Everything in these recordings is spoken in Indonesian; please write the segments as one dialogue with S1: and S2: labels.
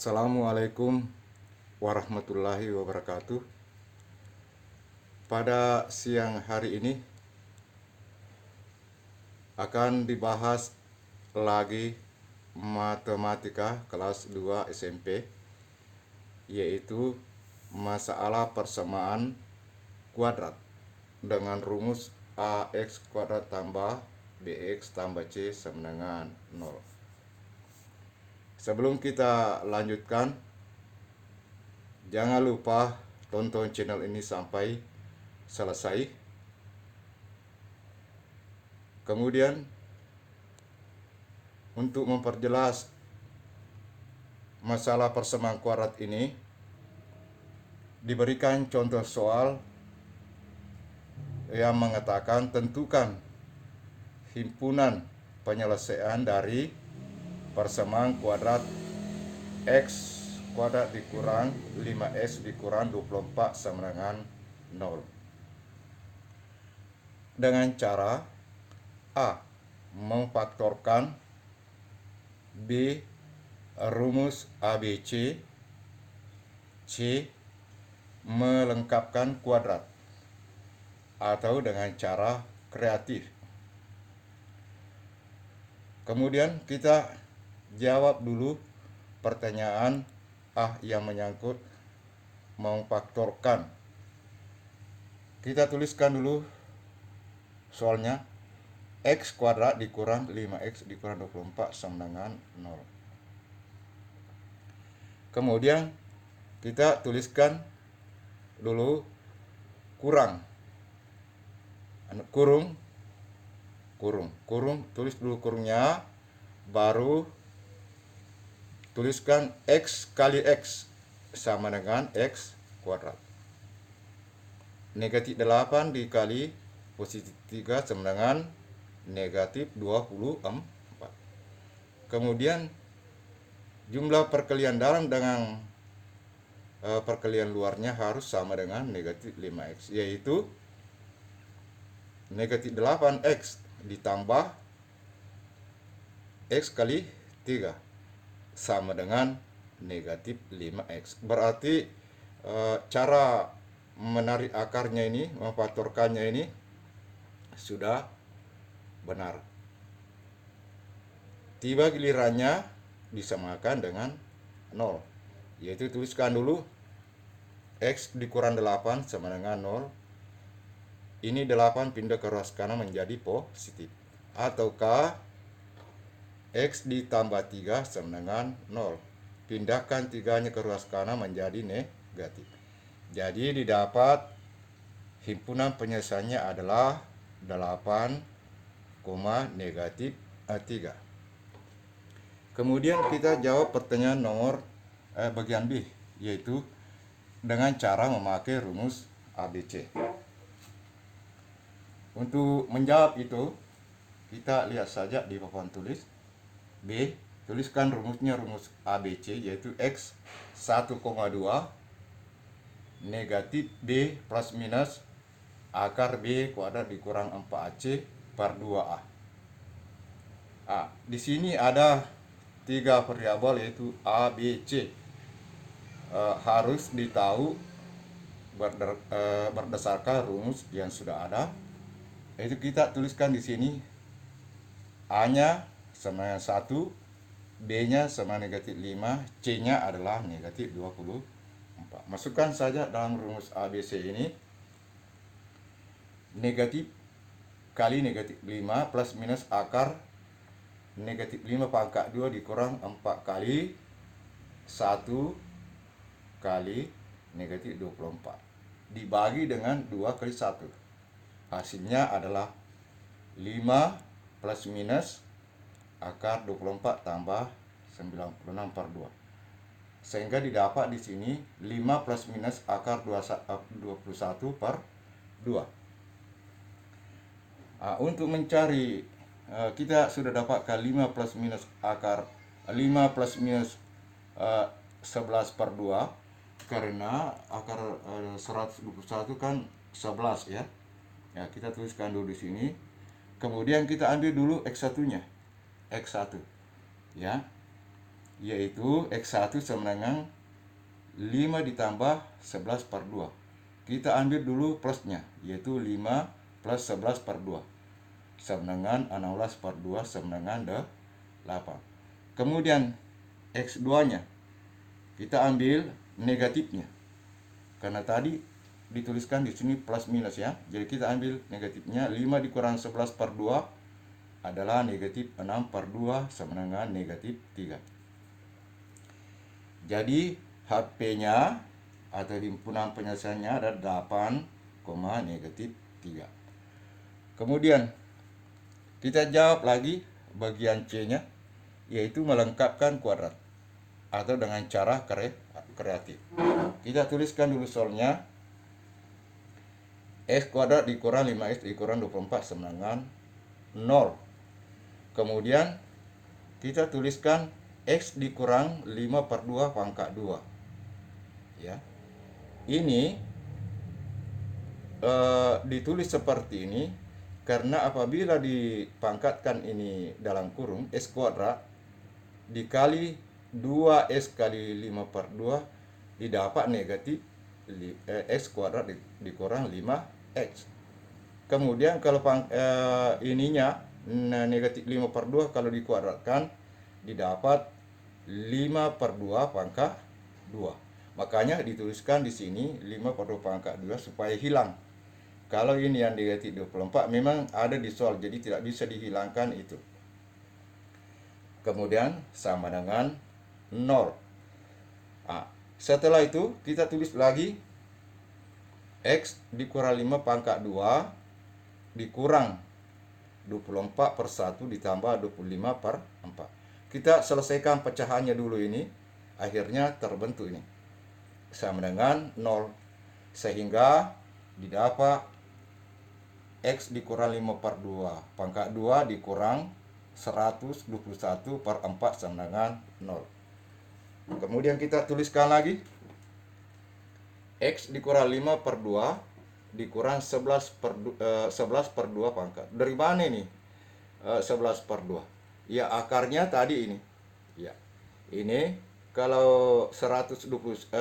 S1: Assalamualaikum warahmatullahi wabarakatuh. Pada siang hari ini akan dibahas lagi matematika kelas 2 SMP, yaitu masalah persamaan kuadrat dengan rumus AX kuadrat tambah BX tambah C sama dengan 0. Sebelum kita lanjutkan, jangan lupa tonton channel ini sampai selesai. Kemudian untuk memperjelas masalah persamaan kuadrat ini, diberikan contoh soal yang mengatakan tentukan himpunan penyelesaian dari persamaan kuadrat X kuadrat dikurang 5X dikurang 24 sama dengan 0. Dengan cara A. Memfaktorkan, B. Rumus ABC, C. Melengkapkan kuadrat, atau dengan cara kreatif. Kemudian kita jawab dulu pertanyaan A yang menyangkut memfaktorkan. Kita tuliskan dulu soalnya. X kuadrat dikurang 5X dikurang 24 sama dengan 0. Kemudian kita tuliskan dulu kurang, kurung, tulis dulu kurungnya, baru tuliskan X kali X sama dengan X kuadrat. Negatif 8 dikali positif 3 sama dengan negatif 24. Kemudian jumlah perkalian dalam dengan perkalian luarnya harus sama dengan negatif 5X, yaitu negatif 8X ditambah X kali 3 sama dengan negatif 5X. Berarti cara menarik akarnya ini, memfaktorkannya ini sudah benar. Tiba gilirannya disamakan dengan 0, yaitu tuliskan dulu X dikurang 8 sama dengan 0. Ini 8 pindah ke ruas kanan menjadi positif, ataukah X ditambah 3 sama dengan 0. Pindahkan 3-nya ke ruas kanan menjadi negatif. Jadi didapat himpunan penyelesaiannya adalah 8, negatif 3. Kemudian kita jawab pertanyaan nomor bagian B, yaitu dengan cara memakai rumus ABC. Untuk menjawab itu, kita lihat saja di papan tulis B. Tuliskan rumusnya, rumus ABC, yaitu X 1,2 negatif B plus minus akar B kuadrat dikurang 4AC per 2A. Di sini ada 3 variabel, yaitu A, B, C. Harus ditahu berdasarkan rumus yang sudah ada. Itu kita tuliskan di sini. A-nya sama dengan 1, B-nya sama negatif 5, C-nya adalah negatif 24. Masukkan saja dalam rumus ABC ini. Negatif kali negatif 5 plus minus akar negatif 5 pangkat 2 dikurang 4 kali 1 kali negatif 24 dibagi dengan 2 kali 1. Hasilnya adalah 5 plus minus akar 24 tambah 96 per 2. Sehingga didapat di sini 5 plus minus akar 21 per 2. Untuk mencari, kita sudah dapatkan 5 plus minus akar 5 plus minus 11 per 2, karena akar 121 kan 11 ya. Ya, kita tuliskan dulu di sini. Kemudian kita ambil dulu X1-nya. X1 ya. yaitu X1 sama dengan 5 ditambah 11 per 2. Kita ambil dulu plusnya, yaitu 5 plus 11 per 2 sama dengan 16 per 2 sama dengan 8. Kemudian X2 nya kita ambil negatifnya, karena tadi dituliskan di sini plus minus ya, jadi kita ambil negatifnya. 5 dikurang 11 per 2 adalah negatif 6 per 2 sama dengan negatif 3. Jadi HP-nya atau himpunan penyelesaiannya ada 8, negatif 3. Kemudian kita jawab lagi bagian C-nya, yaitu melengkapkan kuadrat atau dengan cara kreatif. Kita tuliskan dulu soalnya. X kuadrat dikurang 5X dikurang 24 sama dengan 0. Kemudian kita tuliskan X dikurang 5 per 2 pangkat 2. Ya. Ini ditulis seperti ini karena apabila dipangkatkan ini dalam kurung X kuadrat dikali 2X kali 5 per 2 didapat negatif X kuadrat dikurang 5X. Kemudian kalau ininya negatif 5 per 2 kalau dikuadratkan didapat 5 per 2 pangkat 2. Makanya dituliskan di sini 5 per 2 pangkat 2 supaya hilang. Kalau ini yang negatif 24 memang ada di soal, jadi tidak bisa dihilangkan itu. Kemudian sama dengan 0. Setelah itu kita tulis lagi X dikurang 5 pangkat 2 dikurang 24 per 1 ditambah 25 per 4. Kita selesaikan pecahannya dulu ini. Akhirnya terbentuk ini sama dengan 0. Sehingga didapat X dikurang 5 per 2 pangkat 2 dikurang 121 per 4 sama dengan 0. Kemudian kita tuliskan lagi X dikurang 5 per 2 dikurang 11 per 2 pangkat. Dari mana ini 11 per 2? Ya akarnya tadi ini. Ya. Ini kalau 121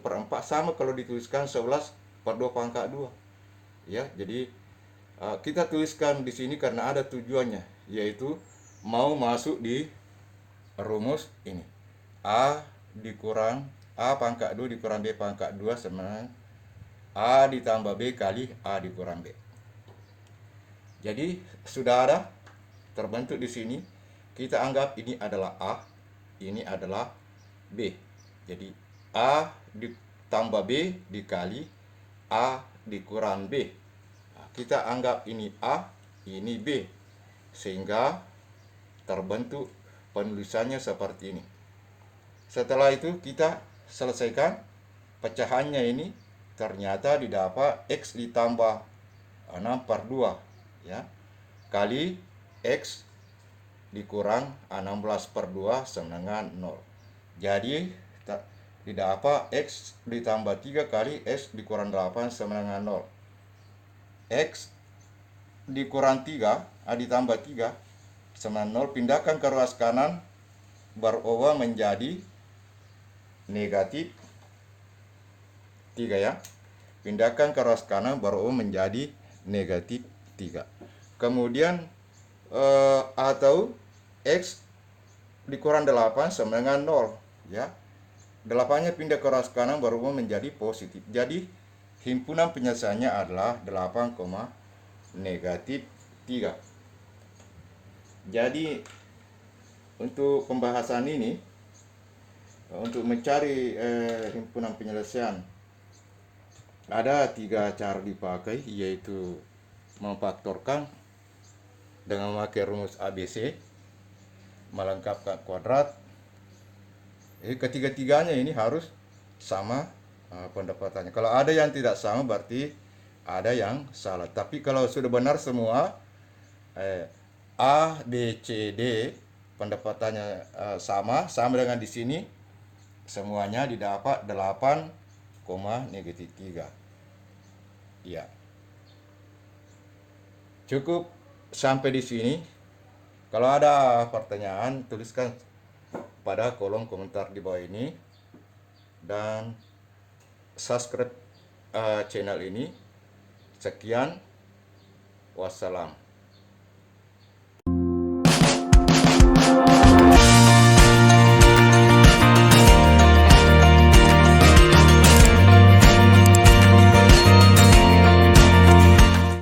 S1: per 4 sama kalau dituliskan 11 per 2 pangkat 2. Ya, jadi kita tuliskan di sini karena ada tujuannya, yaitu mau masuk di rumus ini. A dikurang A pangkat 2 dikurang B pangkat 2 sama A ditambah B kali A dikurang B. Jadi sudah ada terbentuk di sini. Kita anggap ini adalah A, ini adalah B. Jadi A ditambah B dikali A dikurang B. Kita anggap ini A, ini B, sehingga terbentuk penulisannya seperti ini. Setelah itu kita selesaikan pecahannya ini, ternyata didapat X ditambah 6 per 2 ya, kali X dikurang 16 per 2 sama dengan 0. Jadi didapat X ditambah 3 kali X dikurang 8 sama dengan 0. X dikurang 3 ditambah 3 sama 0, pindahkan ke ruas kanan berubah menjadi negatif 3 ya. Pindahkan ke ruas kanan berubah menjadi negatif 3. Kemudian atau X dikurang 8 sama dengan 0 ya. 8-nya pindah ke ruas kanan berubah menjadi positif. Jadi himpunan penyelesaiannya adalah 8, negatif 3. Jadi untuk pembahasan ini, untuk mencari himpunan penyelesaian ada 3 cara dipakai, yaitu memfaktorkan dengan memakai rumus ABC, melengkapkan kuadrat. Ketiga-tiganya ini harus sama pendapatannya. Kalau ada yang tidak sama berarti ada yang salah. Tapi kalau sudah benar semua, A, B, C, D pendapatannya sama dengan di sini, semuanya didapat 8, negatif 3. Ya. Cukup sampai di sini. Kalau ada pertanyaan tuliskan pada kolom komentar di bawah ini, dan subscribe channel ini. Sekian, wassalam.